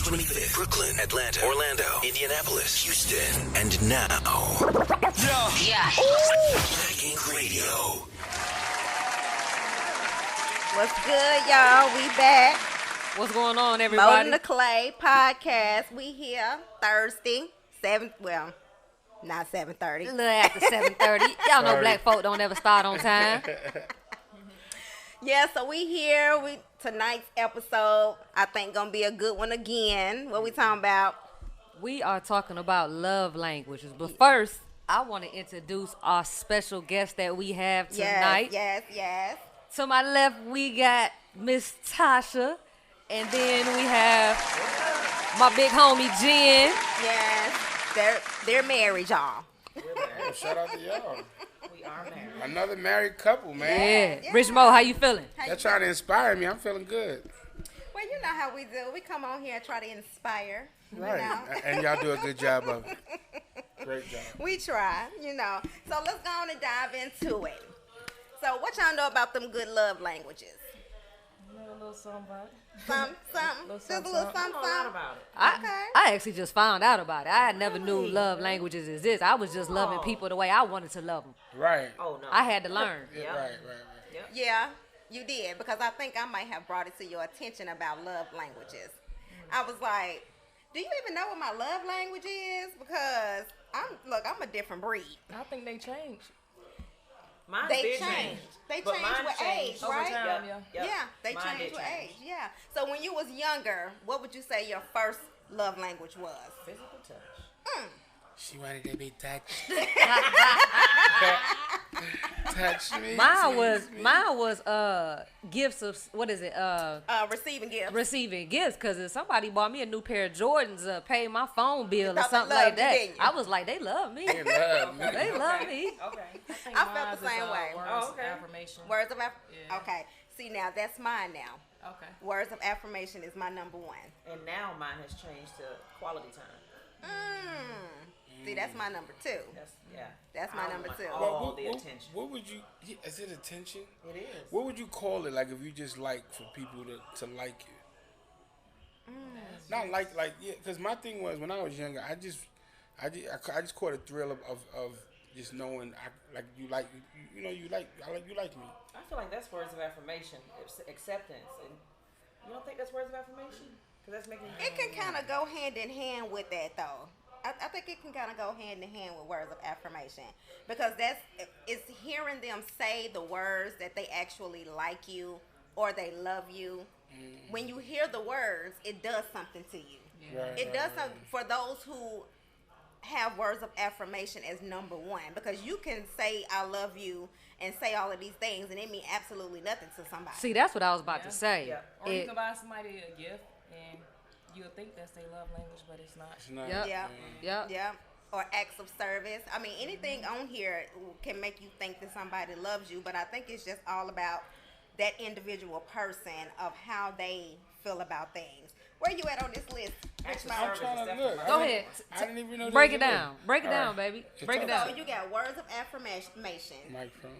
125th, Brooklyn, Atlanta, Orlando, Indianapolis, Houston, and now, Yeah. Black Ink Radio. What's good, y'all? We back. What's going on, Molding everybody? the Clay podcast. We here Thursday, not 7:30. A little after 7:30. Y'all know black folk don't ever start on time. Yeah, so we here. Tonight's episode, I think, gonna be a good one again. What we talking about? We are talking about love languages. But first, I want to introduce our special guest that we have tonight. Yes. To my left, we got Miss Tasha. And then we have my big homie, Jen. Yes. They're married, y'all. Oh, shout out to y'all. We are married. Another married couple, man. Yeah. Rich Mo, how you feeling? They're trying to inspire me. I'm feeling good. Well, you know how we do. We come on here and try to inspire. Right. You know? And y'all do a good job of it. Great job. We try, So let's go on and dive into it. So what y'all know about them good love languages? A little something about it. Something. Just a little something. I know a lot about it. I actually just found out about it. I never knew love languages exist. I was just loving people the way I wanted to love them. Right. Oh, no. I had to learn. Yeah. Right. Yep. Yeah, you did, because I think I might have brought it to your attention about love languages. I was like, do you even know what my love language is? Because I'm a different breed. I think they changed. Mine They did change. change. They But change mine with changed age, over right? time. Yep. Yeah, they Mine change did with change. age. Yeah. So when you was younger, what would you say your first love language was? Physical touch. She wanted to be touched. Touch me. Mine tease me. was gifts of Receiving gifts. receiving gifts, because if somebody bought me a new pair of Jordans, pay my phone bill or thought they something loved like you, that, didn't you? I was like, they love me. They love me. They love me. Okay. think I felt mine's the same is, way. Words Oh, okay. of affirmation. Words of Yeah. Okay. See, now that's mine now. Okay. Words of affirmation is my number one. And now mine has changed to quality time. See, that's my number two. That's my I number want two. All the attention. What would you? Is it attention? It is. What would you call it? Like if you just like for people to like you. Not like yeah. Because my thing was when I was younger, I just caught a thrill of just knowing you like me. I feel like that's words of affirmation, acceptance, and you don't think that's words of affirmation? Because that's making you. It can kind of go hand in hand with that, though. I think it can kind of go hand in hand with words of affirmation, because it's hearing them say the words that they actually like you or they love you. When you hear the words, it does something to you. Right, It does something for those who have words of affirmation as number one, because you can say I love you and say all of these things and it mean absolutely nothing to somebody. See, that's what I was about to say. Yeah. Or you It- can buy somebody a gift and you'll think that's their love language, but it's not. It's not. Yep. Yeah. Yep. Yeah. Or acts of service. I mean, anything on here can make you think that somebody loves you, but I think it's just all about that individual person of how they feel about things. Where you at on this list? Acts of Rich Mo? I'm trying to look. Go ahead. I didn't even know. Break there it was a down. list. Break it All down, right. baby. It's Break it all- down. So you got words of affirmation. Microphone.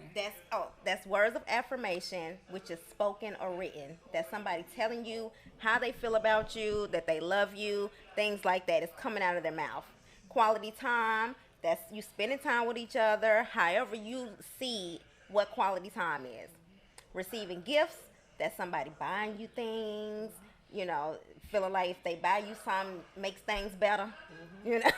That's words of affirmation, which is spoken or written. That's somebody telling you how they feel about you, that they love you, things like that. It's coming out of their mouth. Quality time, that's you spending time with each other, however you see what quality time is. Receiving gifts, that's somebody buying you things, feeling like if they buy you something, makes things better, Yeah.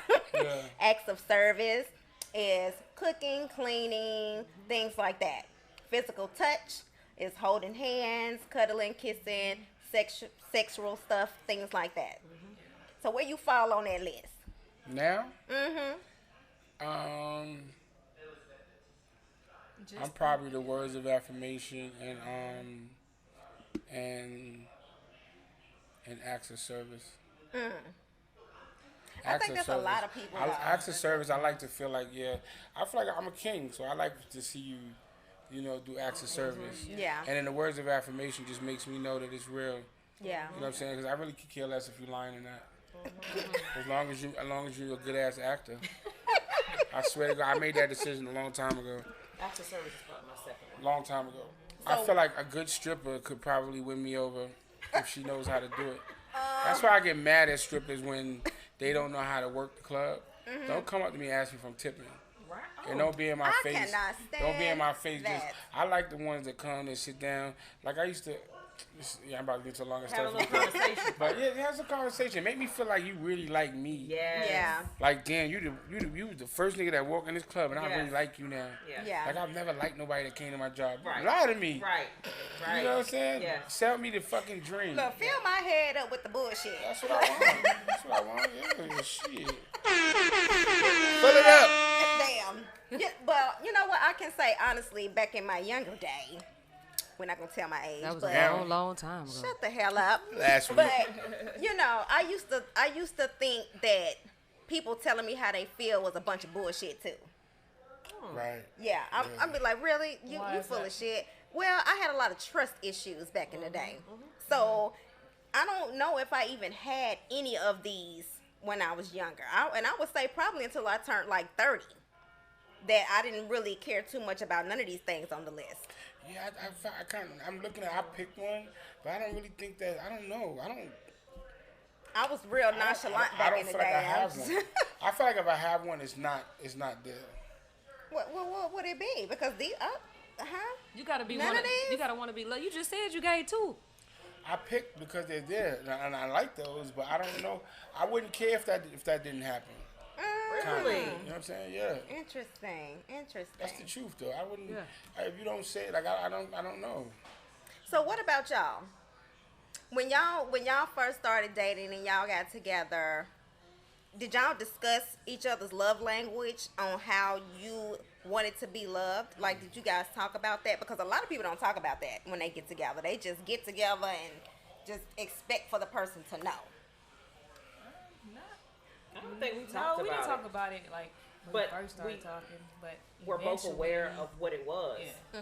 Acts of service is cooking, cleaning, things like that. Physical touch is holding hands, cuddling, kissing, sexual stuff, things like that. So where you fall on that list? Now? I'm probably the words of affirmation and acts of service. I think that's a lot of people. Acts of service, I like to feel like, I feel like I'm a king, so I like to see you, do acts of service. Yeah. And then the words of affirmation just makes me know that it's real. Yeah. You know what I'm saying? Because I really could care less if you're lying or not. As long as you're a good ass actor. I swear to God, I made that decision a long time ago. Acts of service is probably my second one. Long time ago. I feel like a good stripper could probably win me over if she knows how to do it. That's why I get mad at strippers when they don't know how to work the club. Don't come up to me and ask me if I'm tipping. Right. And don't be in my I face. cannot Don't be in my face. stand Just, that. I like the ones that come and sit down. Like I used to. Yeah, I'm about to get to a longer Have a stuff. little conversation. But yeah, have some conversation. Make me feel like you really like me. Yes. Yeah. Like, damn, you was the first nigga that walked in this club, and I Yes. really like you now. Yeah. Yeah. Like, I've never liked nobody that came to my job. Right. Lie to me. Right. Right. You know what I'm saying? Yeah. Sell me the fucking dream. Look, fill my head up with the bullshit. That's what I want. That's what I want. Yeah, shit. Fill it up. Damn. Yeah, well, you know what? I can say honestly, back in my younger day, we're not gonna tell my age, That was but a long time ago. shut the hell up. Last week. But you know, I used to think that people telling me how they feel was a bunch of bullshit too. Right. Yeah, I'm be like, really? Why You is full that? of shit. Well, I had a lot of trust issues back in the day, so I don't know if I even had any of these when I was younger. And I would say probably until I turned like 30, that I didn't really care too much about none of these things on the list. Yeah, I kind of, I'm looking at, I picked one, but I don't really think that, I don't know. I was real nonchalant I back don't in the feel like day. I have one. I feel like if I have one, it's not there. What would it be? Because You gotta be None one. of these? You gotta want to be loved. You just said you gave two. I picked because they're there, and I like those, but I don't know. I wouldn't care if that didn't happen. Kinda. Really? You know what I'm saying? Yeah. Interesting. That's the truth, though. I wouldn't. Yeah. If you don't say it, like I don't know. So what about y'all? When y'all first started dating and y'all got together, did y'all discuss each other's love language on how you wanted to be loved? Like, did you guys talk about that? Because a lot of people don't talk about that when they get together. They just get together and just expect for the person to know. I don't think we talked No, we didn't about talk it. about it like when But we first started we- talking. But We're both aware eventually- of what it was. Yeah.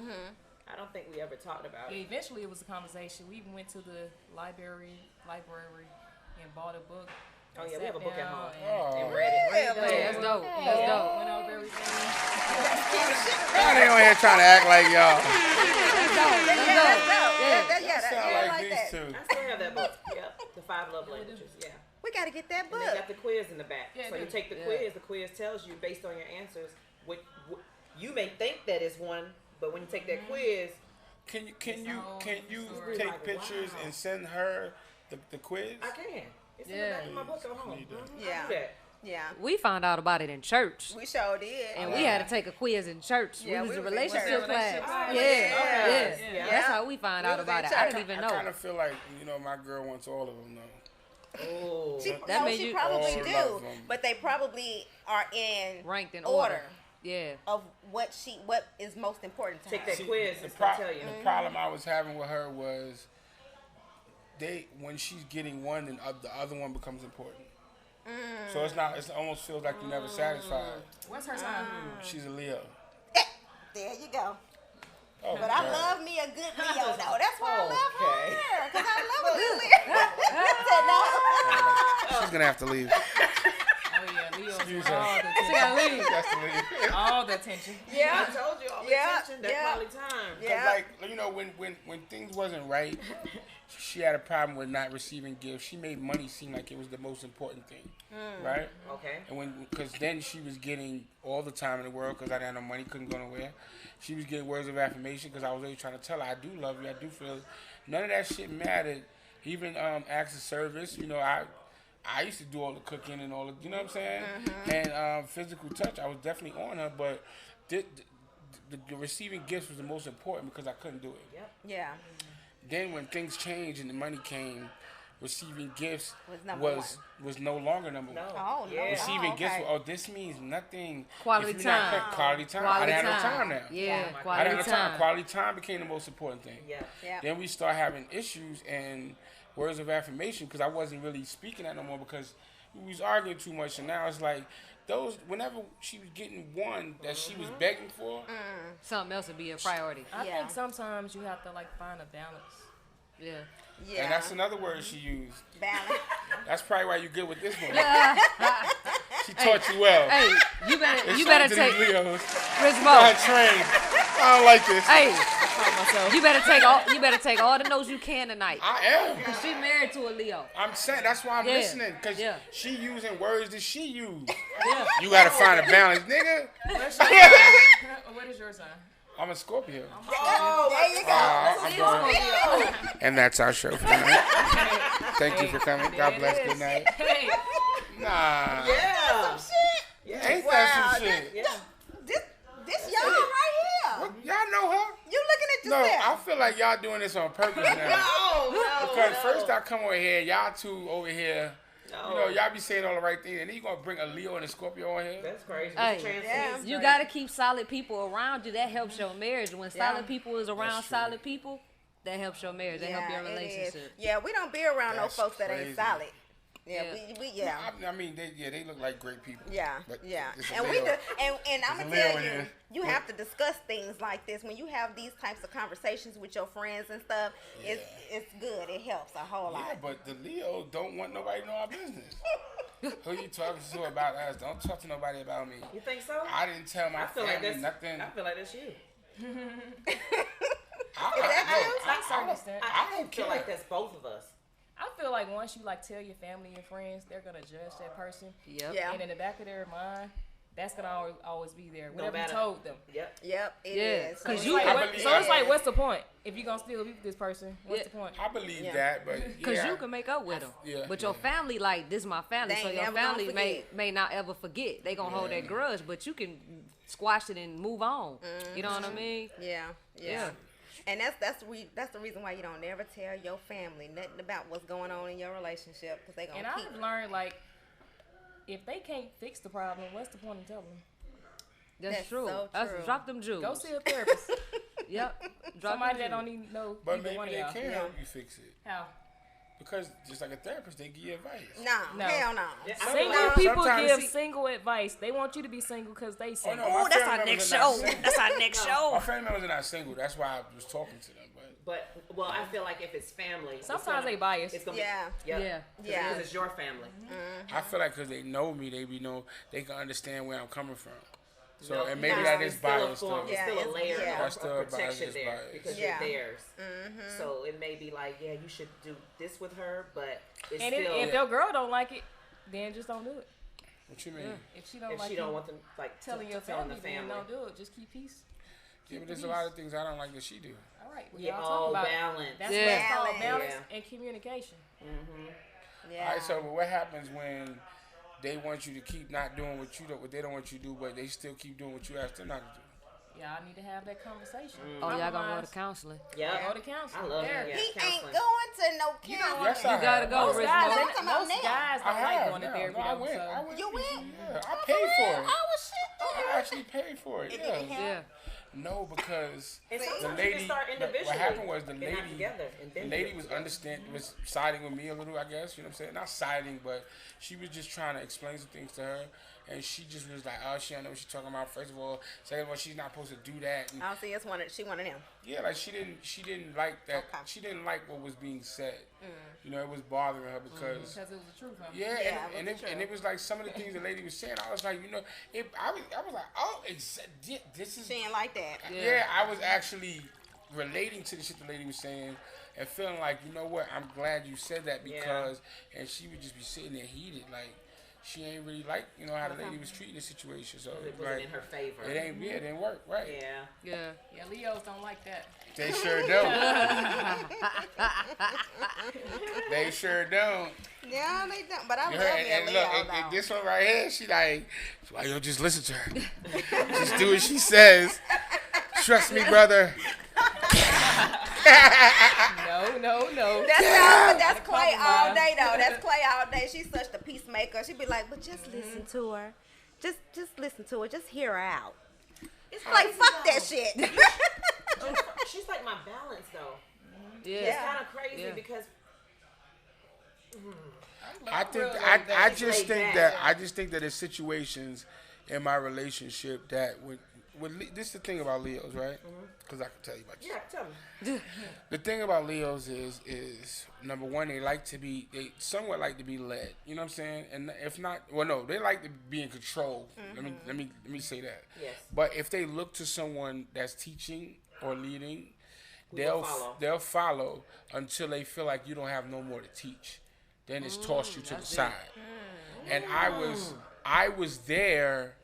I don't think we ever talked about Yeah, it. eventually it was a conversation. We even went to the library and bought a book. Oh and yeah, we have a sat book at down home. Oh. And read it. Really? Yeah, that's dope. and That's dope. went over everything. Now they on here trying to act like y'all. That's dope. Yeah, That's that's dope. dope. Yeah. Sound Yeah, like these that. two. I still have that book. Yep. The 5 love languages. Yeah. We got to get that And book. they got the quiz in the back. Yeah, So you good. take the Yeah. quiz. The quiz tells you based on your answers what you may think that is one, but when you take that quiz, Can you story. take Like, pictures wow. and send her the quiz? I can. It's in Yeah. the back of my book at home. Yeah. I do that. Yeah, We found out about it in church, we sure did. and we had to take a quiz in church. Yeah, we was we in was in relationship church. class. Oh, Yeah, okay. yeah. Yeah. That's how we found We out was about in it. I church. didn't even I kind know. of feel like my girl wants all of them though. Oh. That means she you- probably All do, of them. but they probably are in Ranked in order. Yeah. of what is most important to Take her. that See, quiz. the It's gonna tell you. the problem I was having with her was when she's getting one, then the other one becomes important. So it's not. It almost feels like you're never satisfied. What's her sign? She's a Leo. There you go. Oh, But I God. love me a good Leo, though. That's why I love Okay. her. Because I love a good Leo. She's gonna have to leave. Oh yeah, Leo's Excuse all her. the attention. She has to leave. All the attention. I Yeah. told you all the Yeah, attention, that yeah. quality time. Yeah. Like, you know, when things wasn't right, she had a problem with not receiving gifts. She made money seem like it was the most important thing, right? Okay. And because then she was getting all the time in the world because I didn't have no money, couldn't go nowhere. She was getting words of affirmation because I was always trying to tell her, I do love you, I do feel it. None of that shit mattered. Even acts of service, you know, I used to do all the cooking and all the, you know what I'm saying? And physical touch, I was definitely on her, but the receiving gifts was the most important because I couldn't do it. Yep. Yeah. Then when things changed and the money came, receiving gifts Was number was no longer number No. one. Oh, no. Yeah. Receiving Oh, gifts, okay. this means nothing. Quality if you're not time. paying- Quality time. I Quality didn't have no time. time now. Yeah, I didn't quality have no time. time. Quality time became the most important thing. Yeah. Yeah. Then we start having issues and words of affirmation because I wasn't really speaking that no more because we was arguing too much. And now it's like whenever she was getting one that she was begging for, Something else would be a priority. I Yeah. think sometimes you have to like find a balance. Yeah. Yeah. and that's another word she used. Balance. That's probably why you good with this one. She taught you well. Hey, you It's better something to take these Leos. Rich I Mo. trained. I don't like this. Hey, you better take all the notes you can tonight. I am. She married to a a Leo. I'm saying that's why I'm Yeah. listening because Yeah. she using words that she used. Yeah. You gotta find a balance, nigga. What's your sign? What is your sign? I'm a Scorpio. There you go. I'm going. And that's our show for tonight. Thank you for coming. God bless. Good night. Hey, Nah. Yeah. Ain't Wow, that some shit? Yeah. This y'all right here. What, y'all know her? You looking at No, yourself? I feel like y'all doing this on purpose now. No. Because first I come over here, y'all two over here. No. You know, y'all be saying all the right things, and then you gonna bring a Leo and a Scorpio on here? That's crazy. Hey. Trans- You gotta keep solid people around you. That helps your marriage. When Yeah. solid people is around That's true. solid people, that helps your marriage. That help your it is. relationship. Yeah, we don't be around That's no folks that crazy. ain't solid. Yeah, Yeah. we yeah. I mean, they look like great people. Yeah, But yeah, it's a and Leo. and I'm It's a gonna Leo tell in you, there. you have to discuss things like this when you have these types of conversations with your friends and stuff. It's good. It helps a whole lot. Yeah, but the Leo don't want nobody to know our business. Who you talking to about us? Don't talk to nobody about me. You think so? I didn't tell my I feel like family that's nothing. I feel like that's you. I understand. I don't feel care. like that's both of us. I feel like once you like tell your family and friends, they're gonna judge that person. Yep. Yeah. And in the back of their mind, that's gonna always be there. No Whatever you matter. told them. Yep. Yep, it Yeah, is. 'cause So you- it's like, I believe- so it's like, what's the point if you're gonna still be with this person? What's Yeah. the point? I believe Yeah. that, but Cause yeah. you can make up with them, yeah, but your yeah. family, like this, my family, They so ain't your never gonna family forget. may not ever forget. They gonna hold that grudge, but you can squash it and move on. You know what I mean? Yeah, yeah. Yeah. And that's the reason why you don't never tell your family nothing about what's going on in your relationship because they gonna And keep. I've learned like, if they can't fix the problem, what's the point in telling them? That's true. so That's, true. drop them jewels. Go see a therapist. Yep. Drop Somebody them that don't jewels. even know But either maybe one of they y'all. can help you fix it How? because just like a therapist, they give you advice. No, No. hell no. Yeah, Single No. people Sometimes give see- single advice. They want you to be single because they Oh, single. no, my that's family our members next are not show. single. That's our next show. My family members are not single. That's why I was talking to them. But But I feel like if it's family, it's Sometimes gonna- they biased. It's gonna Yeah. Be, yep. Yeah. Yeah. Because it's your family. I feel like because they know me, they can understand where I'm coming from. So No, and maybe no, that it's is still a biased. form. too. It's still a it's- layer yeah. That's still a of protection bias, there bias. because Yeah. you're theirs. So it may be like, yeah, you should do this with her, but it's And still if your girl don't like it, then just don't do it. What you mean? If she don't if like she don't you want them like telling your telling family, the then family. don't do it. Just keep peace. Yeah, but there's a lot of things I don't like that she do. All right. Well, Yeah, y'all all talk about balance. That's Yeah. what it's called, Balance. balance Yeah. and communication. Yeah. All right, so but what happens when they want you to keep not doing what they don't want you to do, but they still keep doing what you ask them not to do? Y'all need to have that conversation. Oh, y'all gonna go to Compromise. counseling? Yeah. Go to counseling. I love There. that. Yeah. He ain't counseling. going to no You know counseling. what? Yes, I You gotta have. go, Most Rich guys, Mo. I'm talking about most now. guys I don't like have. going to No, therapy. no, I though, went. so- I went. You went? Yeah, I paid for it. Oh, shit. I actually paid for it. It Yeah. didn't help. Yeah. No, because And the sometimes you lady. can start individually. What happened was the and not lady. together, and The then lady do it was together. was siding with me a little, I guess. You know what I'm saying? Not siding, but she was just trying to explain some things to her, and she just was like, "Oh, she don't know what she's talking about." First of all, second of all, she's not supposed to do that. And I'll see. She one of them. yeah, like she didn't like that. Okay. She didn't like what was being said. You know, it was bothering her because. Because it was the truth. Huh? Yeah, Yeah, and, it was and it was like some of the things the lady was saying. I was like, you know, I was like, oh, this is. She ain't like that. Yeah, I was actually relating to the shit the lady was saying and feeling like, you know what, I'm glad you said that because, and she would just be sitting there heated, like she ain't really like, you know, how the lady was treating the situation. So It it's wasn't like, in her favor. it ain't, yeah, it didn't work, right? Yeah. Yeah. Yeah, Leos don't like that. They sure don't. They sure don't. Yeah, they don't. But I You love heard- your and Leo, look, and though. this one right here, she like, why you don't just listen to her? Just do what she says. Trust me, brother. No. That's Clay all day though. That's Clay all day. She's such the peacemaker. She'd be like, but just listen to her. Just listen to her. Just hear her out. It's Like crazy, fuck though. that shit. She's like my balance though. Yeah. It's kind of crazy Yeah. because I think Real I, laid back. I She's just laid think back. that I just think that there's situations in my relationship that this is the thing about Leos, right? Because I can tell you about you. yeah, tell me. The thing about Leos is number one, they somewhat like to be led. You know what I'm saying? And if not, well, no, they like to be in control. Let me say that. Yes. But if they look to someone that's teaching or leading, they'll follow until they feel like you don't have no more to teach. Then it's tossed you to the side. And I was there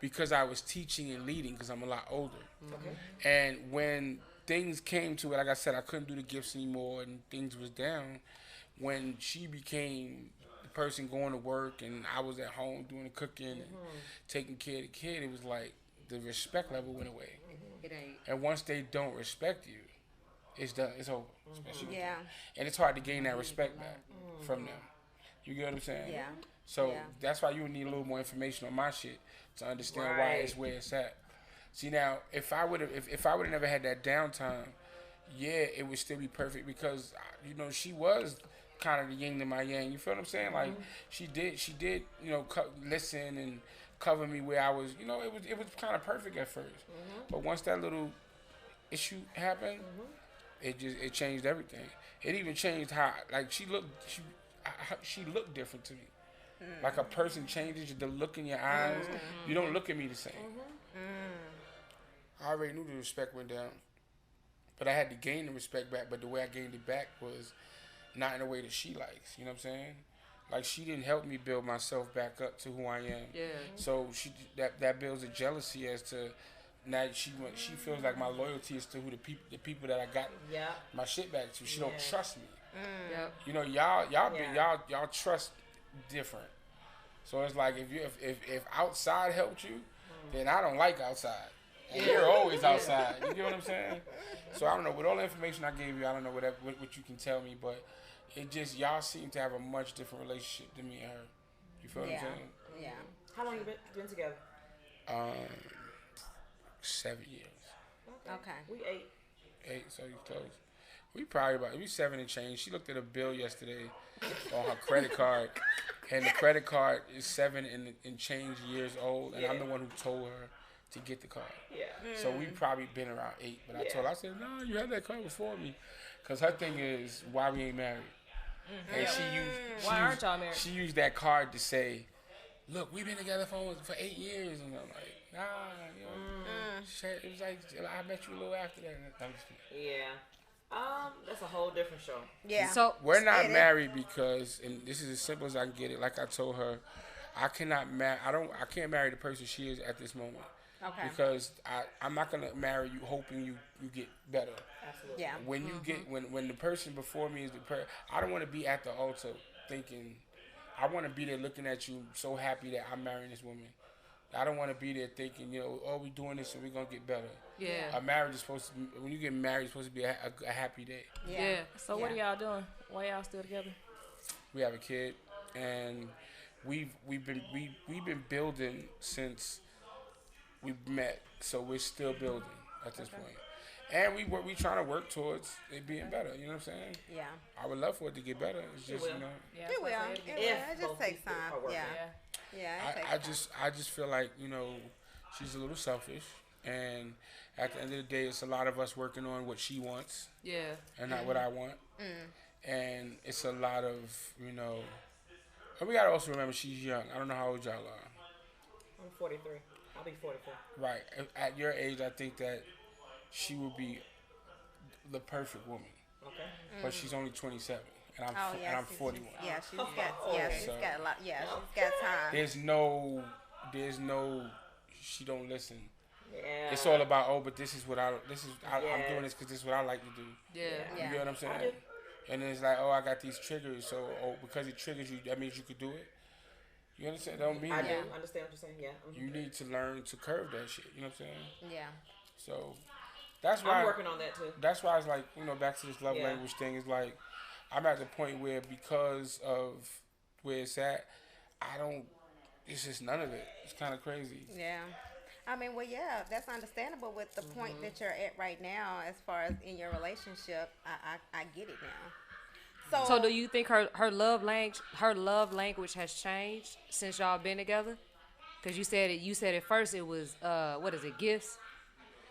because I was teaching and leading because I'm a lot older. And when things came to it, like I said, I couldn't do the gifts anymore and things was down. When she became the person going to work and I was at home doing the cooking and taking care of the kid, it was like the respect level went away. It ain't. And once they don't respect you, it's done. It's over. Especially with Yeah. them. And it's hard to gain that respect back from them. You get what I'm saying? Yeah. So Yeah. that's why you would need a little more information on my shit to understand why it's where it's at. See now, if I would have never had that downtime, yeah, it would still be perfect because she was kind of the yin to my yang. You feel what I'm saying? Like she did, listen and cover me where I was. It was kind of perfect at first, but once that little issue happened, it changed everything. It even changed how she looked. She looked different to me. Like a person changes, the look in your eyes. You don't look at me the same. I already knew the respect went down, but I had to gain the respect back. But the way I gained it back was not in a way that she likes. You know what I'm saying? Like she didn't help me build myself back up to who I am. Yeah. So that builds a jealousy as to now she feels like my loyalty is to who the people that I got my shit back to. She don't trust me. Yep. Y'all trust different. So it's like if outside helped you, then I don't like outside. And you're always outside. You get what I'm saying? So I don't know. With all the information I gave you, I don't know what you can tell me, but it just y'all seem to have a much different relationship than me and her. You feel what I'm saying? Yeah. How long you been together? 7 years. Okay. We 8. So you close. We 7 and change. She looked at a bill yesterday on her credit card, and the credit card is 7 and change years old, and I'm the one who told her to get the card. Yeah. So we probably been around 8, but I said, no, you had that card before me, because her thing is why we ain't married, and Why aren't y'all married? She used that card to say, look, we've been together for 8 years, and I'm like, nah, shit, it was like I met you a little after that. Yeah. That's a whole different show. Yeah. So We're not married because, and this is as simple as I can get it. Like I told her, I can't marry the person she is at this moment. Okay. Because I'm not gonna marry you hoping you get better. Absolutely. Yeah. When you get when the person before me is the person, I don't want to be at the altar thinking. I want to be there looking at you so happy that I'm marrying this woman. I don't want to be there thinking, we doing this and we're gonna get better. Yeah. A marriage is supposed to be, when you get married, it's supposed to be a happy day. Yeah. So what are y'all doing? Why y'all still together? We have a kid, and we've been building since we met, so we're still building at this point. And we trying to work towards it being better. You know what I'm saying? Yeah. I would love for it to get better. It's just Yeah, It will. It just takes time. Yeah. Yeah. It takes I just feel like she's a little selfish, and at the end of the day, it's a lot of us working on what she wants. Yeah. And not what I want. And it's a lot of and we gotta also remember she's young. I don't know how old y'all are. I'm 43. I'll be 44. Right. At your age, I think that she would be the perfect woman. Okay. But she's only 27, and I'm 41. Yeah, she's got a lot. Yeah, she's got time. There's no, she don't listen. Yeah. It's all about but this is what I'm doing this because this is what I like to do. Yeah. You get what I'm saying? And then it's like, I got these triggers, so because it triggers you, that means you could do it. You understand? That don't mean I that. do understand what you're saying. Yeah. You need to learn to curve that shit. You know what I'm saying? Yeah. So that's why I'm working on that too. That's why it's like, back to this love language thing. Is like I'm at the point where because of where it's at, it's just none of it. It's kind of crazy. Yeah. I mean, well, yeah, that's understandable with the point that you're at right now as far as in your relationship. I get it now. So do you think her love language has changed since y'all been together? Because you said at first it was gifts,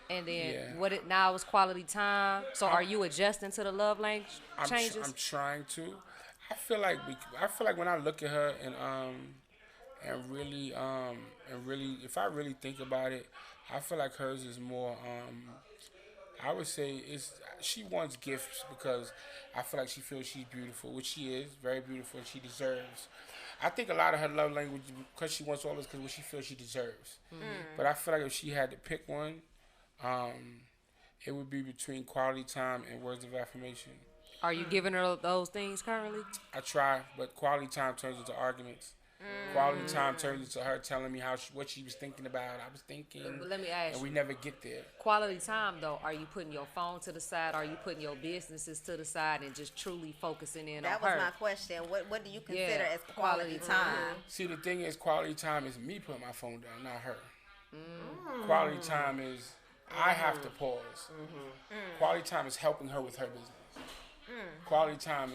and then now it's quality time. So are you adjusting to the love language changes? I'm trying to. I feel like when I look at her and really if I really think about it, I feel like hers is more I would say she wants gifts because I feel like she feels she's beautiful, which she is, very beautiful, and she deserves. I think a lot of her love language, because she wants all this, because what she feels she deserves. But I feel like if she had to pick one, it would be between quality time and words of affirmation. Are you giving her those things currently? I try, but quality time turns into arguments. Quality time turns into her telling me what she was thinking about. I was thinking, But let me ask and we you. never get there. Quality time, though, are you putting your phone to the side? Are you putting your businesses to the side and just truly focusing in That on was her? my question. What do you consider Yeah, as quality time? See, the thing is, quality time is me putting my phone down, not her. Quality time is I have to pause. Quality time is helping her with her business. Quality time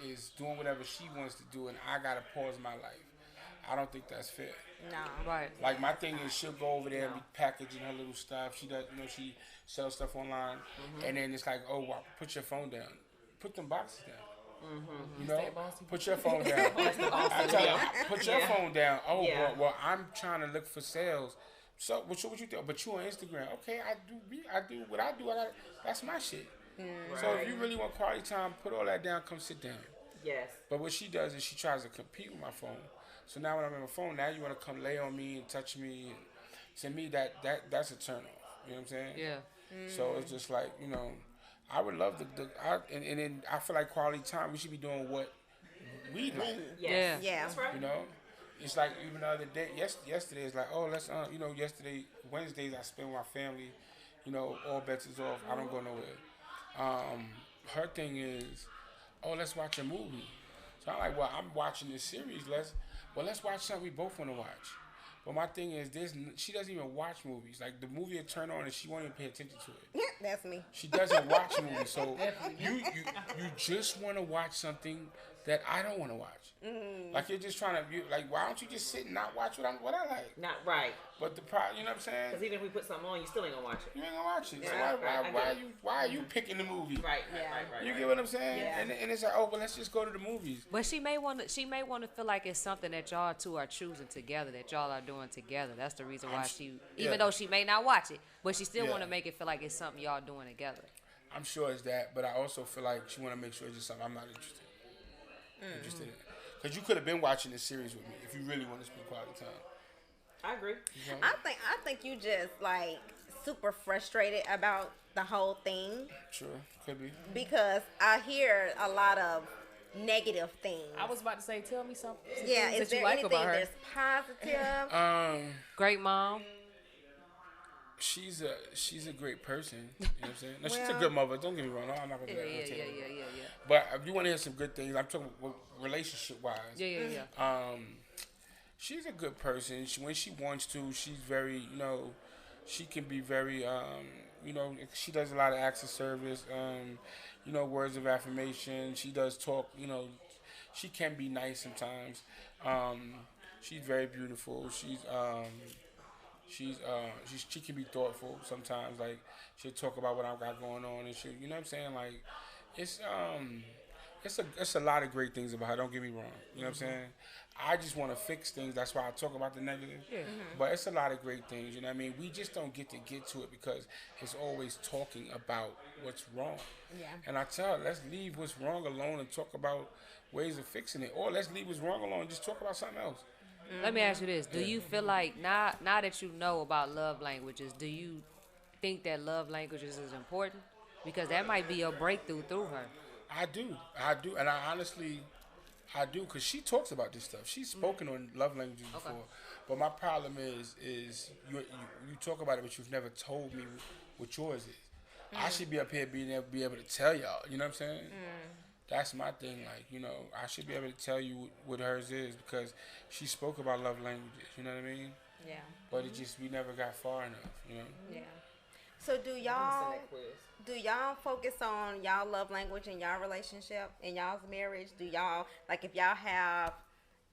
is doing whatever she wants to do, and I gotta pause my life. I don't think that's fair. No. Right. Like my thing is, she'll go over there and be packaging her little stuff. She does, she sells stuff online, and then it's like, oh, wow, put your phone down, put them boxes down. You know, put your phone down. I tell her, put your phone down. Oh, Yeah. well, I'm trying to look for sales. So what you think? But you on Instagram? Okay, I do what I do. That's my shit. So if you really want quality time, put all that down. Come sit down. Yes. But what she does is she tries to compete with my phone. So now when I'm on my phone, now you want to come lay on me and touch me. And to me, that's a turn off. You know what I'm saying? Yeah. So it's just like, I would love and then I feel like quality time, we should be doing what we like. Yeah. Yeah. That's right. It's like even the other day, yesterday, it's like, oh, let's, yesterday, Wednesdays, I spend with my family, all bets is off. I don't go nowhere. Her thing is, oh, let's watch a movie. So I'm like, well, I'm watching this series. Let's watch something we both want to watch. But my thing is, she doesn't even watch movies. Like, the movie will turn on and she won't even pay attention to it. That's me. She doesn't watch movies. So you just want to watch something that I don't want to watch. Like, you're just trying to, why don't you just sit and not watch what I like? Not right. But the problem, you know what I'm saying? Because even if we put something on, you still ain't gonna watch it. You ain't gonna watch it. So Right. why are you picking the movie? Right. You get what I'm saying? Yeah. And it's like, oh, well, let's just go to the movies. But she may want to feel like it's something that y'all two are choosing together, that y'all are doing together. That's the reason why even though she may not watch it, but she still want to make it feel like it's something y'all doing together. I'm sure it's that, but I also feel like she want to make sure it's just something I'm not interested in. Because you could have been watching this series with me if you really want to spend quality time. I agree. I think you just like super frustrated about the whole thing Sure, could be. because I hear a lot of negative things. I was about to say, tell me something. Yeah, is that there you like anything about her? that's positive? Great mom. She's a great person. You know what I'm saying? No, she's a good mother. Don't get me wrong. I'm not gonna Yeah. But if you want to hear some good things, I'm talking relationship wise. Yeah. She's a good person. When she wants to, she's very, she can be very, she does a lot of acts of service, words of affirmation. She does talk, she can be nice sometimes. She's very beautiful. She can be thoughtful sometimes. Like, she'll talk about what I've got going on, and you know what I'm saying? Like, it's a lot of great things about her. Don't get me wrong. You know what I'm saying? I just want to fix things. That's why I talk about the negative. Yeah. But it's a lot of great things. You know what I mean? We just don't get to it because it's always talking about what's wrong. Yeah. And I tell her, let's leave what's wrong alone and talk about ways of fixing it, or let's leave what's wrong alone and just talk about something else. Let me ask you this: do you feel like now that you know about love languages, do you think that love languages is important? Because that might be a breakthrough through her. I do, and I do, because she talks about this stuff. She's spoken on love languages before, but my problem is you talk about it, but you've never told me what yours is. I should be up here be able to tell y'all. You know what I'm saying? That's my thing. Like, I should be able to tell you what hers is because she spoke about love languages. You know what I mean? Yeah. But we never got far enough. Yeah. So do y'all focus on y'all love language in y'all relationship, in y'all's marriage? Do y'all, like, if y'all have,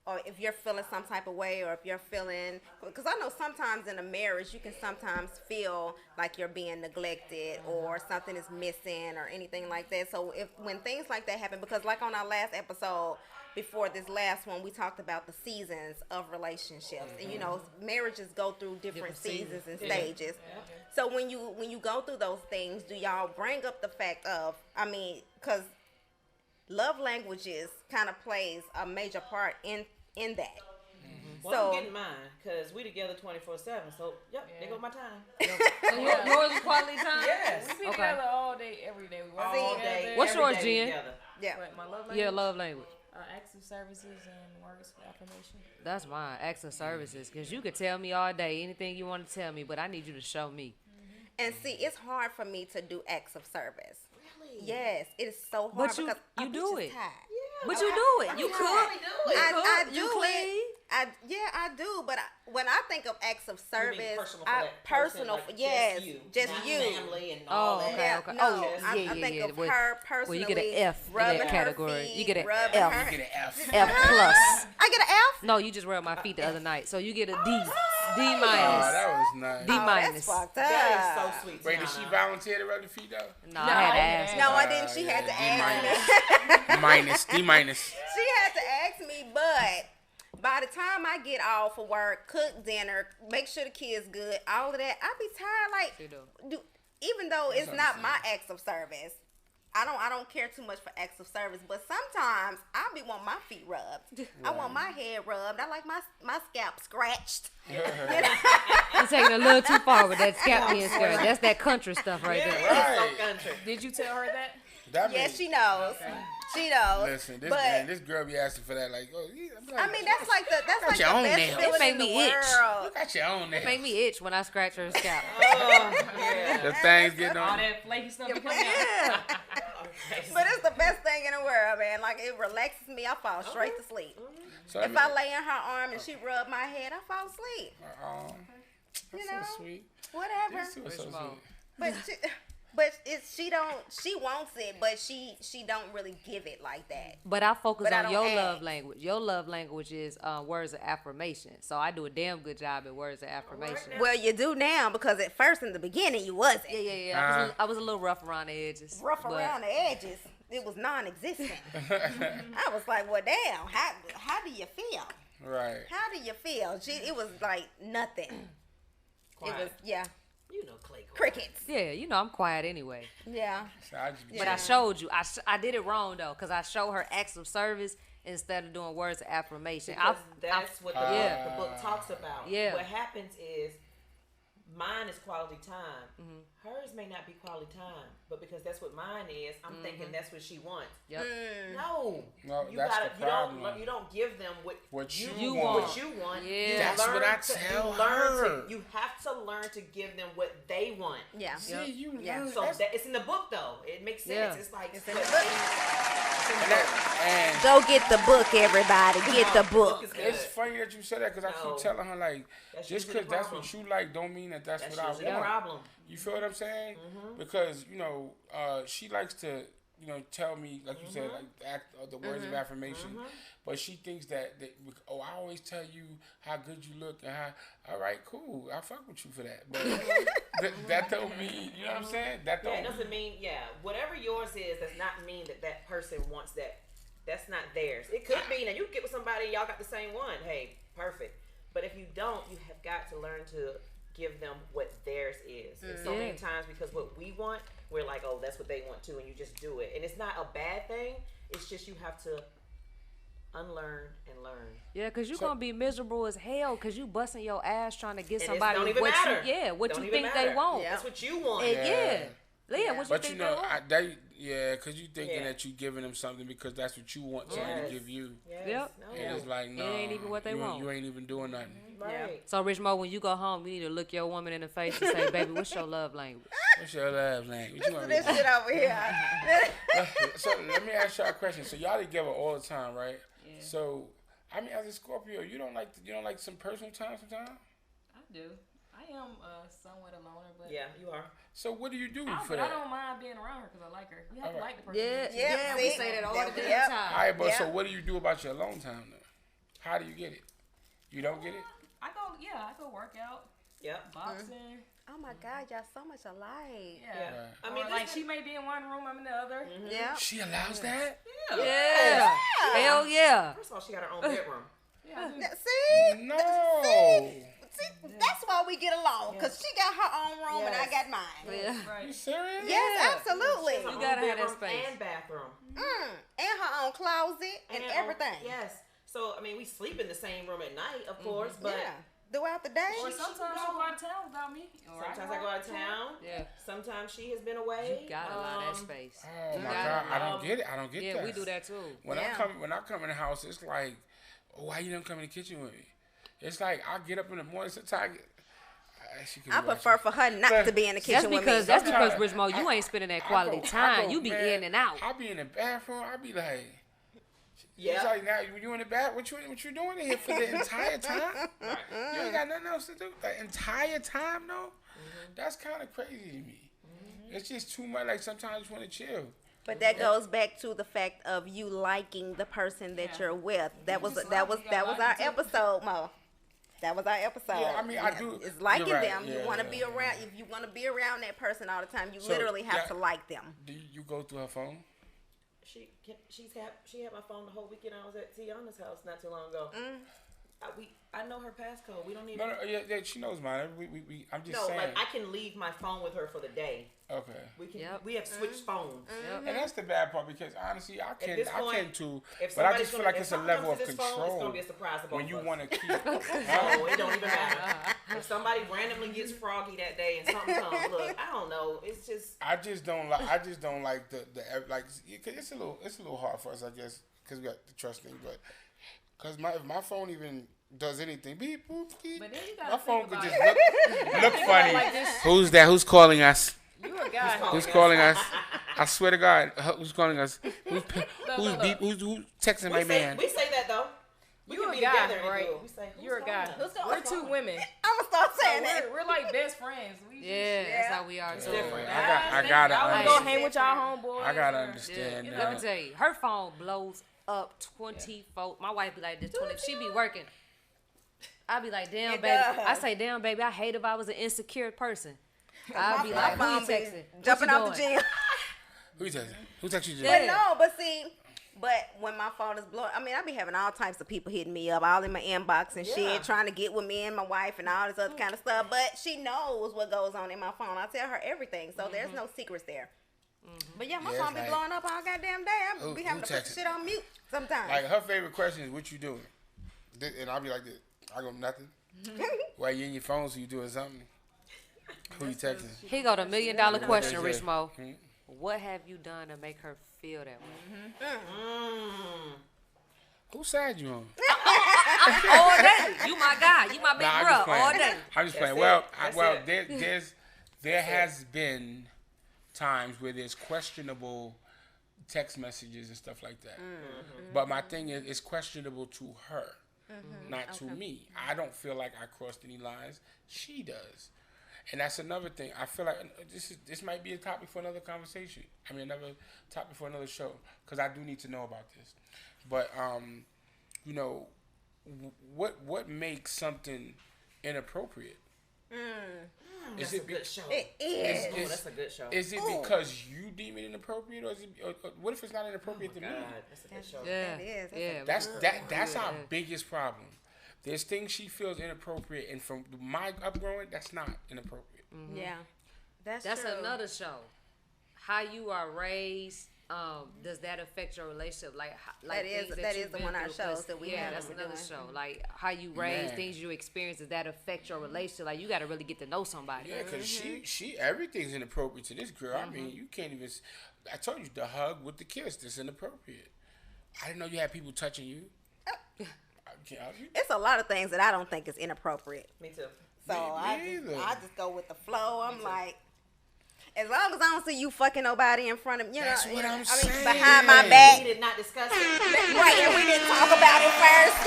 or if you're feeling some type of way, or if you're feeling, because I know sometimes in a marriage you can sometimes feel like you're being neglected or something is missing or anything like that. So when things like that happen, because like on our last episode, before this last one, we talked about the seasons of relationships, and marriages go through different seasons and stages. Yeah. So when you go through those things, do y'all bring up the fact of, because love languages kind of plays a major part in that. Well, So- I'm getting mine because we together 24/7. So, there go my time. So yours is quality time. Yes. We be Okay. together all day, every day. We work All together. day. What's every yours, day Jen? together. Yeah. But my love language. Yeah, love language. Acts of services and words of affirmation. That's mine. Acts of services, because you could tell me all day anything you want to tell me, but I need you to show me. And see, it's hard for me to do acts of service. Really? Yes, it is so hard But you- because you I'm do just it. tired. But you do it. You You cook. really do it. I You do clean. it. I do. But when I think of acts of You mean service, personal for that personal, person, like yes, just just you, you. not family and all Oh, that. okay, okay. No, Oh, I yeah, think yeah. of Well, her personally. well, you get an F in rubbing that her category. feet, You get an rubbing F. her- You get an F. F plus. I get an F. No, you just rubbed my feet the other night, so you get a D. D Oh, minus. that was nice. D Oh, minus. that's fucked up. That is so sweet. Wait, did she Tiana. volunteer to rub the feet though? No, I had to ask. No, I didn't. She had to D ask me. minus. D minus. She had to ask me, but by the time I get off of work, cook dinner, make sure the kids good, all of that, I be tired. She Like, even though it's not my acts of service, I don't care too much for acts of service. But sometimes I be want my feet rubbed. I want my head rubbed. I like my scalp scratched. You're taking it a little too far with that scalp being scared. That's that country stuff right Yeah, there. it's so Right. country. Did you tell her that? That Yes, means- she knows. She knows. Listen, this but man, this girl be asking for that. Like, oh, yeah, I'm like, I mean, that's like the your own best nails. feeling It make in the me itch. world. you got your own nails. Make me itch when I scratch her scalp. Oh, yeah. The things getting All on. that flaky stuff be coming out. Yeah. Okay. But it's the best thing in the world, man. Like, it relaxes me. I fall straight to sleep. So If I lay in her arm and she rub my head, I fall asleep. that's You know? so sweet. Whatever. These two are so Rich mom. sweet. But she wants it, but she don't really give it like that. But I focus But I on don't your ask. love language. Your love language is words of affirmation. So I do a damn good job at words of affirmation. Well, you do now because at first in the beginning you wasn't. Yeah. I was a little rough around the edges. Rough but around the edges. It was non-existent. I was like, well, damn. How do you feel? Right. How do you feel? It was like nothing. Quiet. It was You know Clay. crickets. Yeah, you know I'm quiet anyway. Yeah. So I just be But I showed you. I did it wrong though, because I show her acts of service instead of doing words of affirmation. Because that's what the, Yeah. the book talks about. Yeah. What happens is mine is quality time. Hers may not be quality time, but because that's what mine is, I'm thinking that's what she wants. Yep. No, No, you that's gotta. the problem. You don't give them what You want. What you want. Yeah. You That's learn what I to- tell you learn her. You have to learn to give them what they want. Yeah. See, you Yeah. learn. So that's- it's in the book though. It makes sense. Yeah. It's like It's in the book. and that- Go get the book, everybody. Get the book. is and good. it's funny that you said that because I No. keep telling her like, That's just usually because the that's problem. what you like, don't mean that that's That's what I usually the want. problem. You feel what I'm saying? Because she likes to tell me like you said like the words of affirmation, but she thinks that I always tell you how good you look and how all right cool I fuck with you for that, but that don't mean you know what I'm saying that Yeah, don't it doesn't mean whatever yours is does not mean that person wants that. That's not theirs. It could mean that you get with somebody and y'all got the same one. Hey, perfect. But if you don't, you have got to learn to give them what theirs is. And so many times because what we want, we're like, oh, that's what they want too, and you just do it. And it's not a bad thing. It's just you have to unlearn and learn. Yeah, because you're going to be miserable as hell because you busting your ass trying to get And somebody don't even what matter. what Don't you even think matter. they want. Yeah. That's what you want. And yeah, what you but think you they know want. because you thinking Yeah. that you giving them something because that's what you want somebody Yes. to give you. Yes. Yep. No. And it's like, no, ain't even what they you, want. You ain't even doing nothing. Right. So, Rich Mo, when you go home, you need to look your woman in the face and say, baby, what's your love language? What's your love language? You want me This to- shit over here. So let me ask y'all a question. So y'all together all the time, right? Yeah. So I mean, as a Scorpio, you don't like some personal time sometimes? I do. I am somewhat a loner, but Yeah, you are. So what do you do for but I that? don't mind being around her because I like her. You have to Alright. like the person. Yeah, we see? say that all Yep. the damn Yep. time. All right, but so Yeah. what do you do about your alone time then? How do you get it? You don't get it? I go work out. Yep. boxing. Oh my God, y'all so much alike. Yeah. Yeah. Right. I mean, Or, like she may be in one room, I'm in the other. Yeah. She allows that? Yeah. Hell yeah. First of all, she got her own bedroom. Yeah, I do. See? No. See, that's why we get along, because she got her own room and I Yes. got mine. Yeah. You Right. serious? Yes, absolutely. Her You own gotta have that bedroom space. and bathroom. And her own closet and her own- everything. yes. So I mean, we sleep in the same room at night, of course, but Yeah. Throughout the day. Or sometimes she'll go out of town without me. Or sometimes I go out of town. Yeah. Sometimes she has been away. You gotta allow that space. Oh You my gotta God, I allow- don't get it. I don't get Yeah, that. we do that too. When Yeah. I come in the house, it's like, oh, why you don't come in the kitchen with me? It's like I get up in the morning, sometimes she could I be prefer watching. for her not to be in the kitchen That's with me. because Sometimes- Rich Mo, you ain't spending that I quality go- time. You be man, in and out. I be in the bathroom. I be like, Yeah. it's like now you in the bath. What you doing in here for the entire time? You ain't got nothing else to do. The entire time, though. That's kind of crazy to me. It's just too much. Like sometimes I just want to chill. But that goes back to the fact of you liking the person that Yeah. you're with. That was just that like was you gotta that was like our them too. episode, Mo. That was our episode. Yeah, I mean, I do- It's liking you're right. them. You Yeah, want to yeah, be yeah. around. If you want to be around that person all the time, you So, literally have yeah. to like them. Do you go through her phone? She had my phone the whole weekend. I was at Tiana's house not too long ago. I know her passcode. We don't need. No, yeah, she knows mine. I'm just No, saying. like I can leave my phone with her for the day. Okay. We can. Yep. We have switched phones. And that's the bad part because honestly, I can this point, too, If but I somebody's just feel gonna- like if it's a something level comes of to this phone, it's control gonna be a surprise to both when of you us. want to keep. No, it don't even matter. If somebody randomly gets froggy that day and something comes, look, I don't know. It's just I just don't like the like 'cause it's a little hard for us, I guess, because we got the trust thing, but because if my phone even does anything, beep boop beep, But then you gotta my phone think could about just look funny. like this. Who's that? Who's calling us? You a guy. Who's calling us? I swear to God, who's calling us? Who's look. beep? Who's texting my man? we say that though. We You can a be guy, together and right? do it. We say, who's You're a guy. calling us? We're two women. I'm gonna start So saying that. we're like best friends. We Yeah, that's how we are too. different. I gotta Y'all wanna go understand. hang with y'all homeboys. I gotta or- understand Yeah, that. let me tell you, her phone blows up 24. My wife be like this 20. She be working. I be like, damn, It baby. does. I say, damn, baby. I hate if I was an insecure person. I'd be My like, who you phone be texting? What jumping you out the doing? gym. Who you texting? Who texted you? Yeah. Today? No, but see, but when my phone is blowing, I mean, I be having all types of people hitting me up, all in my inbox and Yeah. shit, trying to get with me and my wife and all this other kind of stuff. But she knows what goes on in my phone. I tell her everything, so there's no secrets there. But yeah, my Yeah, phone it's be like- blowing up all goddamn day. I Who- be having who to put the texting? shit on mute sometimes. Like her favorite question is, "What you doing?" And I'll be like, this. I go nothing. While you in your phone, so you doing something. Who you texting? He got $1 million question, Yeah. Rich Mo. Hmm? What have you done to make her feel that way? Whose side you on? All day. You my guy. You my big Nah, I'm bro. just playing. All day. I'm just playing. it. Well, That's it. there has been times where there's questionable text messages and stuff like that. But my thing is, it's questionable to her, not to me. I don't feel like I crossed any lines. She does. And that's another thing. I feel like this might be a topic for another conversation. I mean, another topic for another show, because I do need to know about this. But you know, what makes something inappropriate? That's Is a it good show. It is. Oh, that's a good show. Is it because you deem it inappropriate, or is it? Or what if it's not inappropriate to me? God, that's a good show. Yeah. That is. Yeah. That's our biggest problem. There's things she feels inappropriate, and from my upbringing, that's not inappropriate. Yeah. That's That's true. another show. How you are raised, does that affect your relationship? Like That is- things that you've is the been one of our through, 'cause, shows that we yeah, have that's that we're another doing. show. Like how you raise, Man. things you experience, does that affect your relationship? Like you got to really get to know somebody. Yeah, because she everything's inappropriate to this girl. I mean, you can't even. I told you the hug with the kiss. That's inappropriate. I didn't know you had people touching you. It's a lot of things that I don't think is inappropriate. Me too. So Me either. I just go with the flow. I'm like, as long as I don't see you fucking nobody in front of me, That's what I'm saying. behind my back. We did not discuss it. Right, and we didn't talk about it first.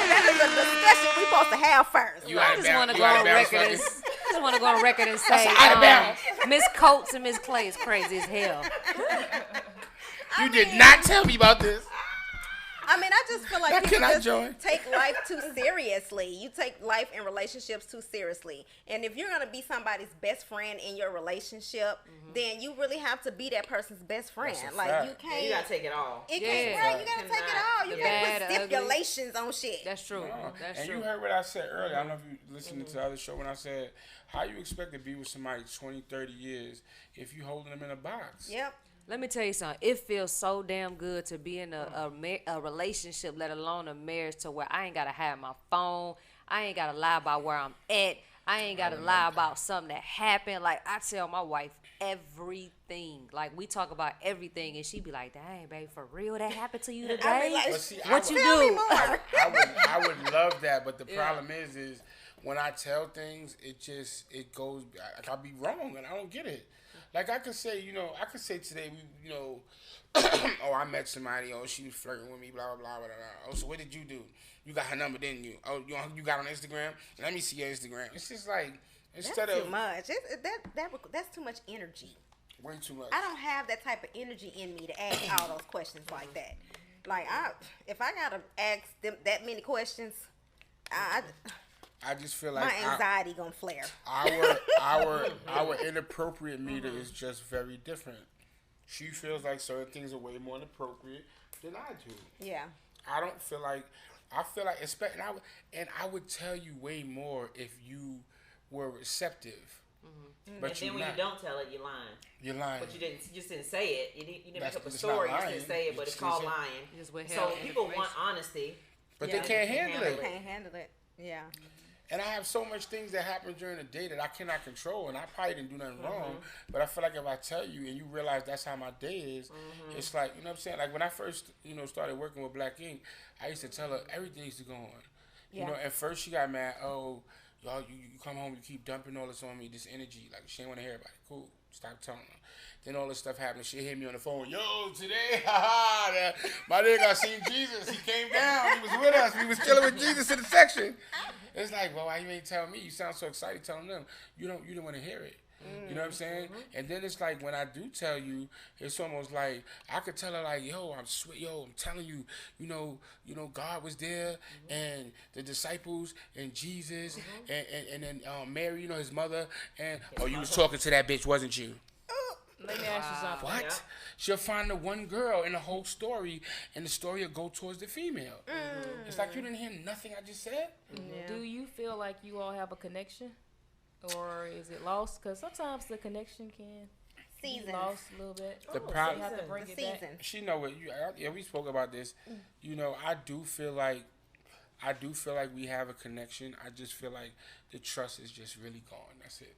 That is a discussion we supposed to have first. You I out of just want bounds. to You go out of on bounds, record and fucking- just want to go on record and say out of bounds. Miss Coates and Miss Clay is crazy as hell. You did not tell me about this. I mean, I just feel like Now, people can I just join? take life too seriously. You take life and relationships too seriously. And if you're gonna be somebody's best friend in your relationship, then you really have to be that person's best friend. That's a Like fact. you Yeah, can't. you gotta take it all. It Yeah. can't. Right, you gotta take it all. You The can't bad, put ugly. stipulations on shit. That's true. That's and true. you heard what I said earlier. I don't know if you listened to the other show when I said, how you expect to be with somebody 20, 30 years if you holding them in a box? Yep. Let me tell you something. It feels so damn good to be in a relationship, let alone a marriage, to where I ain't gotta have my phone. I ain't gotta lie about where I'm at. I ain't gotta lie about something that happened. Like, I tell my wife everything. Like, we talk about everything, and she be like, "Dang, babe, for real, that happened to you today? like, But see, What you Tell me do?" more. I would love that, but the problem is when I tell things, it goes. Like, I'll be wrong, and I don't get it. Like I could say, I could say today, oh, I met somebody. Oh, she was flirting with me. Blah blah blah blah blah. Oh, so what did you do? You got her number, didn't you? Oh, you got on Instagram? Let me see your Instagram. It's just like instead That's of too much. That's too much energy. way too much. I don't have that type of energy in me to ask all those questions like that. Like, if I gotta ask them that many questions, I just feel like my anxiety gonna flare. our inappropriate meter is just very different. She feels like certain things are way more inappropriate than I do. Yeah. I don't feel like I would tell you way more if you were receptive. But And then when you don't tell it, you're lying. You're lying. But you just didn't say it. You didn't make up a It's story. not You lying. didn't say it, but You it's just called said- lying. You just withheld So people want information. honesty. But Yeah. they can't handle handle it. Can't handle it. Yeah. And I have so much things that happen during the day that I cannot control, and I probably didn't do nothing wrong. But I feel like if I tell you and you realize that's how my day is, it's like, you know what I'm saying? Like when I first, started working with Black Ink, I used to tell her everything needs to go on. Yeah. At first she got mad. Oh, y'all, you come home, you keep dumping all this on me, this energy. Like she ain't want to hear about it. Cool, stop telling her. Then all this stuff happened. She hit me on the phone. Yo, today, my nigga, I seen Jesus. He came down. He was with us. We was chilling with Jesus in the section. It's like, well, why you ain't tell me? You sound so excited telling them. You don't want to hear it. You know what I'm saying? And then it's like when I do tell you, it's almost like I could tell her like, yo, I'm telling you, God was there, and the disciples, and Jesus, and then Mary, his mother, and you was talking to that bitch, wasn't you? Let me ask you something. What? Yeah. She'll find the one girl in the whole story, and the story will go towards the female. It's like you didn't hear nothing I just said. Do you feel like you all have a connection, or is it lost? Because sometimes the connection can be Seasons. lost a little bit. The So problem- you have to bring The it back. season. She know what we spoke about this. I do feel like we have a connection. I just feel like the trust is just really gone. That's it.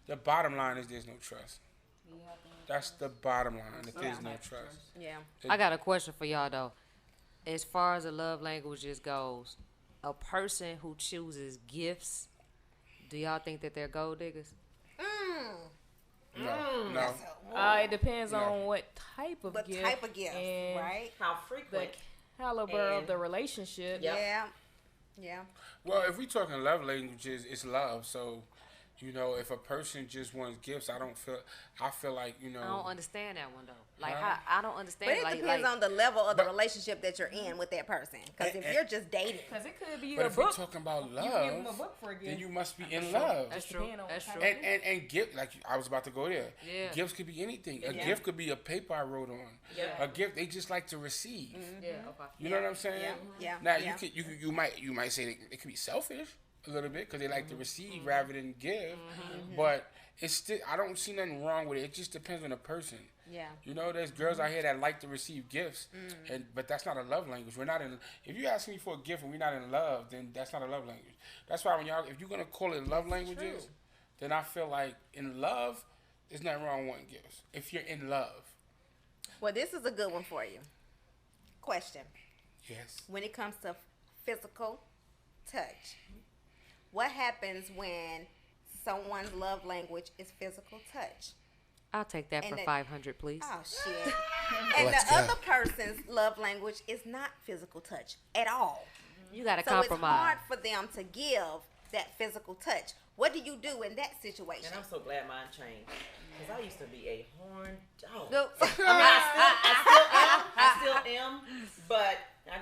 The bottom line is there's no trust. That's the bottom line. That there's no trust. Yeah. I got a question for y'all though. As far as the love languages goes, a person who chooses gifts, do y'all think that they're gold diggers? No. It depends No. on what type of What gift. type of gift, and right? How the frequent? caliber of And- the relationship. Yep. Yeah. Yeah. Well, if we talking love languages, it's love. So, if a person just wants gifts, I feel like, I don't understand that one though. Like Huh? I don't understand. But it like, depends like, on the level of the But- relationship that you're in with that person. Because if And- you're just dating, Because it could be but a if we're book. talking about You can give them a love, book for a gift. then you must be in love. That's Just true. depend on That's what true. type And gift, like I was about to go there. Yeah. Gifts could be anything. A Yeah. gift could be a paper I wrote on. Yeah. A gift they just like to receive. Yeah. Okay. You know what I'm saying? Yeah, yeah, Now yeah. you might say it could be selfish a little bit because they like to receive rather than give, but it's still I don't see nothing wrong with it. It just depends on the person. yeah. There's girls out here that like to receive gifts, but that's not a love language. We're not in. If you ask me for a gift and we're not in love, then that's not a love language. That's why if you're gonna call it love languages, then I feel like in love, there's nothing wrong with wanting gifts. If you're in love, Well, this is a good one for you. Question. yes. When it comes to physical touch, what happens when someone's love language is physical touch? I'll take that And for that- 500, please. Oh, shit. And Let's the go. other person's love language is not physical touch at all. You got to So compromise. it's hard for them to give that physical touch. What do you do in that situation? And I'm so glad mine changed. Because I used to be a horn dog. No. I still am, but I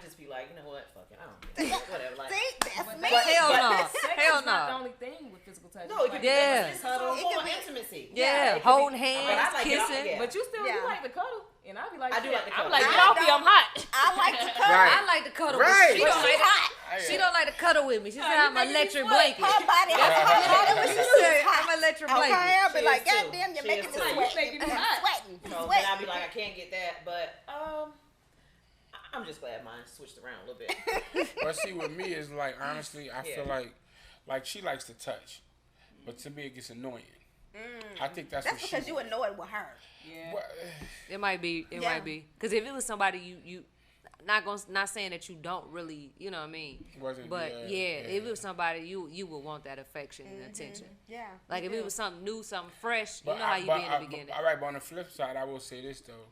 Yeah. Cuddle It for could be- intimacy. Yeah, it could holding be- hands, but I like it all kissing. together. But you still Yeah. you like to cuddle, and I be like, I do shit, like to I'm cuddle. like, I get off me, don't- I'm hot. I like to cuddle. Right. I like to cuddle. Right. But she But don't she like hot. She don't like to cuddle with me. She said I'm an electric blanket. Her body is hot. That's what she said. I'm an electric Okay, blanket. I'll be She like, is too. God damn, you're She making is me too. sweat. You making me hot. Sweating. So then Sweating. I'll be like, I can't get that, but I'm just glad mine switched around a little bit. But see, with me is like honestly, I feel Yeah. like she likes to touch, but to me it gets annoying. I think that's That's what because she you annoyed with her. Yeah. Well, It might be. It Yeah. might be. Because if it was somebody you not saying that you don't really, you know what I mean. Wasn't- But yeah, if yeah. it was somebody you would want that affection and attention. Yeah. Like if it was something new, something fresh, you But know how you be in the but beginning. all right, but on the flip side, I will say this though,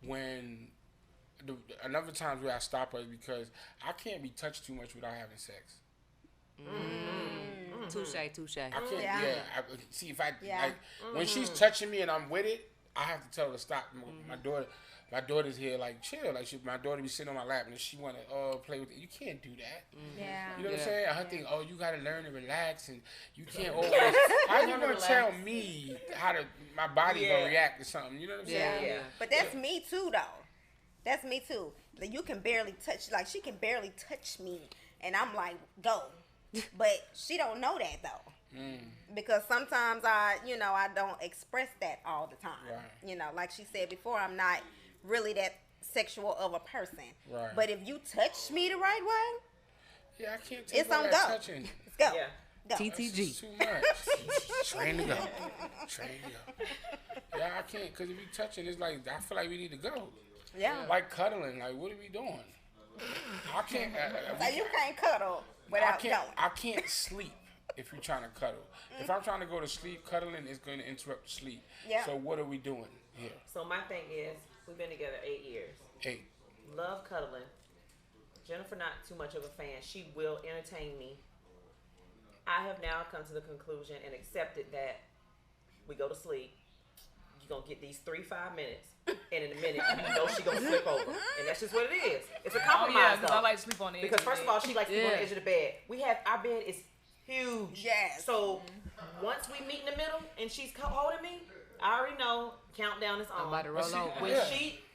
when another times where I stop her is because I can't be touched too much without having sex. Touche. I can't. Yeah. Yeah. See if I Yeah. like when she's touching me and I'm with it, I have to tell her to stop. My daughter's here, like chill. Like my daughter be sitting on my lap and she want to play with it. You can't do that. Yeah. You know what I'm Yeah. saying? Her thing, oh, you gotta learn to relax and you can't always. How you gonna Relax. tell me how to my body Yeah. gonna react to something? You know what I'm Yeah. saying? Yeah. But that's me too, though. That's me too. Like you can barely touch. Like she can barely touch me, and I'm like, go. But she don't know that though. Because sometimes I don't express that all the time. Right. Like she said before, I'm not really that sexual of a person. Right. But if you touch me the right way, Yeah, I can't take it's all on that go. touching. Let's go. Yeah. Go. TTG. It's too much. Train to go. Train to go. Yeah, I can't because if you touching, it's like I feel like we need to go. Yeah. Like cuddling. Like what are we doing? I can't. So you can't cuddle without going. I can't sleep if you're trying to cuddle. If I'm trying to go to sleep, cuddling is going to interrupt sleep. Yeah. So what are we doing here? So my thing is, we've been together 8 years. 8. Love cuddling. Jennifer, not too much of a fan. She will entertain me. I have now come to the conclusion and accepted that we go to sleep. You're gonna get these 3-5 minutes, and in a minute you know she's gonna flip over, and that's just what it is. It's a Oh compromise yeah, because though. I like to sleep on the edge. Because first of all, she likes to sleep on the Yeah. edge of the bed. Our bed is huge. Yes. So once we meet in the middle and she's holding me, I already know countdown is on. I'm about to roll see, over. When Yeah.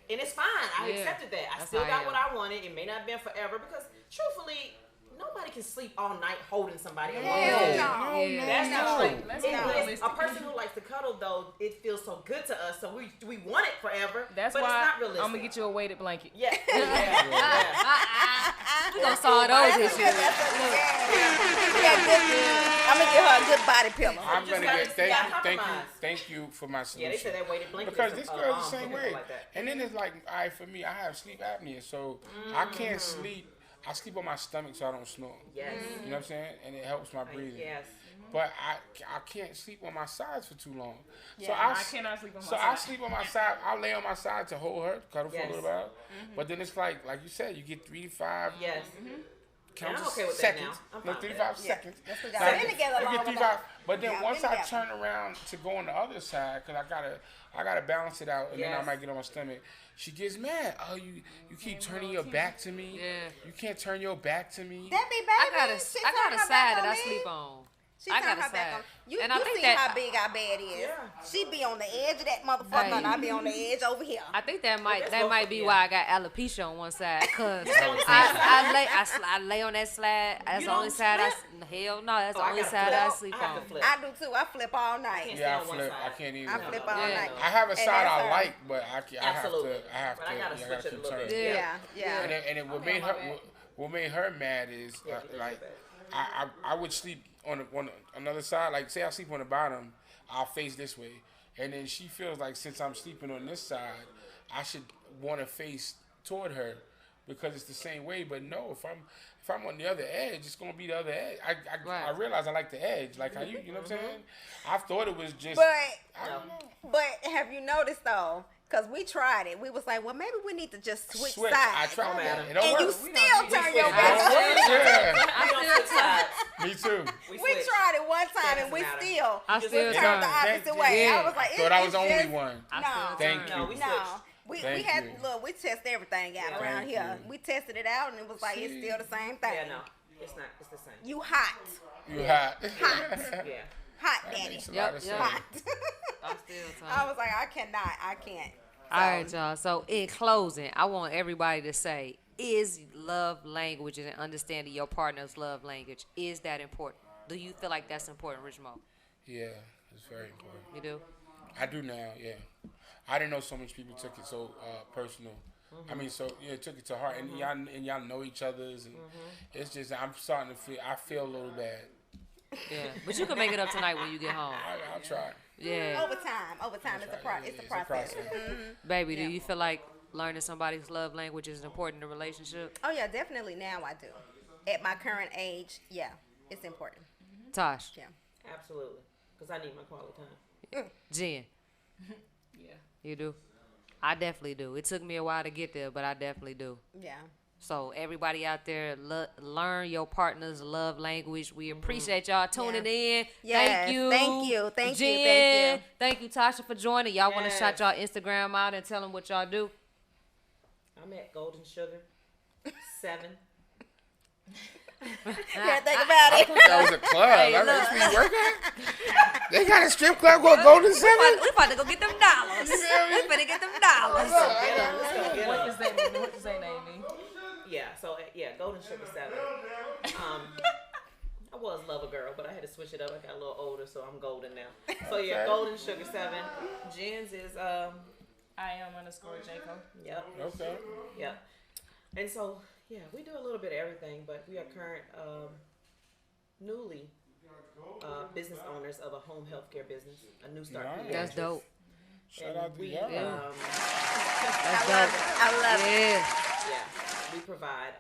and it's fine. I Yeah. accepted that. I That's still how I got am. what I wanted. It may not have been forever because truthfully, nobody can sleep all night holding somebody. Hell Alone. no. Yeah. That's No. not true. Let's It be is- realistic. a person who likes to cuddle though, it feels so good to us, so we want it forever. That's but why it's not I'm realistic. gonna get you a weighted blanket. Yeah. Yeah. We gonna solve those issues. I'm gonna give her a good body pillow. I'm just gonna gotta- get you gotta thank you compromise. thank you for my Yeah, solution. they said that weighted blanket. Because is this some, girl's the arms same looking way. like that. And then it's like, all right, for me, I have sleep apnea, so I can't sleep. I sleep on my stomach so I don't snore. Yes. You know what I'm saying? And it helps my breathing. Yes. But I can't sleep on my sides for too long. So Yeah, I I cannot sleep on my So side. I sleep on my side. I lay on my side to hold her, cuddle for a Yes. little while. But then it's like you said, you get 3 to 5 Yes. counts I'm of okay with that seconds. now. I'm No, fine 3 to with 5 that. seconds. That's what Like, y'all been together you long get 3 to enough. 5. But then Y'all once been I together. turn around to go on the other side, because I gotta balance it out, and then I Yes. might get on my stomach. She gets mad. Oh, you keep turning your back to me. Yeah. You can't turn your back to me. That be baby. I got a She I got turned a her side back that on I me. sleep on. She I turned got a her back side. on. You, And I you think see that- how big our bed is. Yeah. She be on the edge of that motherfucker, Hey. and I be on the edge over here. I think that might that's that both might of be you. why I got alopecia on one side, cause on the same I lay on that slide. That's You the only don't side flip? hell no. That's the I only gotta side flip. I sleep I have on. to flip. I do too. I flip all night. Can't Yeah, stay I on one flip. side. I can't even. I flip all Yeah. night. I have a And side that's I her. like, but I have Absolutely. to. I have But to. I gotta yeah, switch it a keep little turning. bit. Yeah, yeah. And what made her what made her mad is like I would sleep on another side. Like say I sleep on the bottom, I'll face this way, and then she feels like since I'm sleeping on this side, I should want to face toward her because it's the same way. But no, if I'm on the other edge, it's gonna be the other edge. I Right. realize I like the edge, like how you know what I'm saying. I thought it was just. But I don't know. but have you noticed though? Because we tried it. We was like, well, maybe we need to just switch I sides. tried that. matter. It don't And you work. still turn your It back don't on. work. Yeah. I don't switch sides. Me too. We switch. tried it one time and doesn't we matter. still I still turned the turn. opposite way. Yeah. I was like, Thought I was it's the only just- one. I No, still Thank turn. No, we no. switched. We Thank had you. look. We test everything out Yeah. around Thank here. you. We tested it out and it was like it's still the same thing. Yeah, no, it's not. It's the same. You hot. You hot. Hot. Yeah. Hot That daddy. makes a lot of sense. Hot. I'm still I was like, I can't. All right, y'all. So in closing, I want everybody to say, is love language and understanding your partner's love language, is that important? Do you feel like that's important, Rich Mo? Yeah, it's very important. You do? I do now, yeah. I didn't know so much people took it so personal. I mean, so yeah, took it to heart, and y'all know each other's, and it's just I'm starting to feel a little bad. Yeah, but you can make it up tonight when you get home. I'll try. Yeah, Overtime is it's a process. baby. Do you feel like learning somebody's love language is important in a relationship? Oh yeah, definitely. Now I do. At my current age, yeah, it's important. Tosh, Yeah. Absolutely. Because I need my quality time. Jen, Yeah. you do? I definitely do. It took me a while to get there, but I definitely do. Yeah. So everybody out there, learn your partner's love language. We appreciate y'all tuning in. Yes, Thank you. thank you, thank you, Jen. thank you. Thank you, Tasha, for joining. Y'all want to Yes. shout y'all Instagram out and tell them what y'all do? I'm at Golden Sugar 7. Can't think about it. That was a club. That's where you work at? They got a strip club called Golden Seven? We about to go get them dollars. We better get them dollars. Let's go get 'em. What does that name mean? Yeah, so Golden Sugar 7. I was Lover Girl, but I had to switch it up. I got a little older, so I'm golden now. So Okay. Golden Sugar 7. Jen's is I am _Jaco. yep. Okay. Yep. And so we do a little bit of everything, but we are current newly business owners of a home healthcare business, a New Start Nice. Pediatrics. That's dope. Shout out to we y'all. That's I dope. love it. Yeah. we provide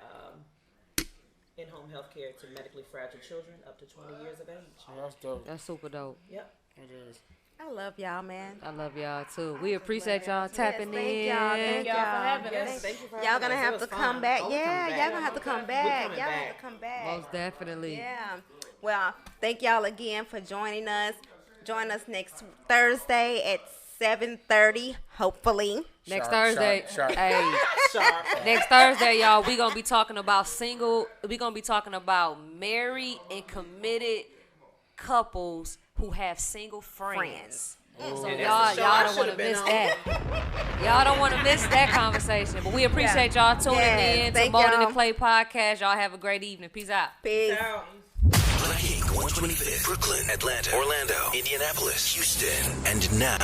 in-home healthcare to medically fragile children up to 20 years of age. That's dope. That's super dope. Yep. It is. I love y'all, man. I love y'all too. We appreciate y'all tapping Thank in. y'all. Thank y'all for y'all. having Yes, us. thank you for Y'all having gonna us. It have was to fun. come back. Oh, we're Yeah, coming y'all back. gonna have to come We're back. coming Y'all back. have to come back. Most definitely. Yeah. Well, thank y'all again for joining us. Join us next Thursday at 7:30, hopefully. Next Sharp, Thursday, sharp, sharp. hey. Sharp. Next Thursday, y'all, we gonna be talking about married and committed couples who have single friends. So And y'all that's the show I don't want to should've been miss on. that. Y'all don't want to miss that conversation. But we appreciate y'all tuning Yes, in to thank Mold in the y'all. Clay podcast. Y'all have a great evening. Peace out. Peace. Ciao. Planet 125th, Brooklyn, Atlanta, Orlando, Indianapolis, Houston, and now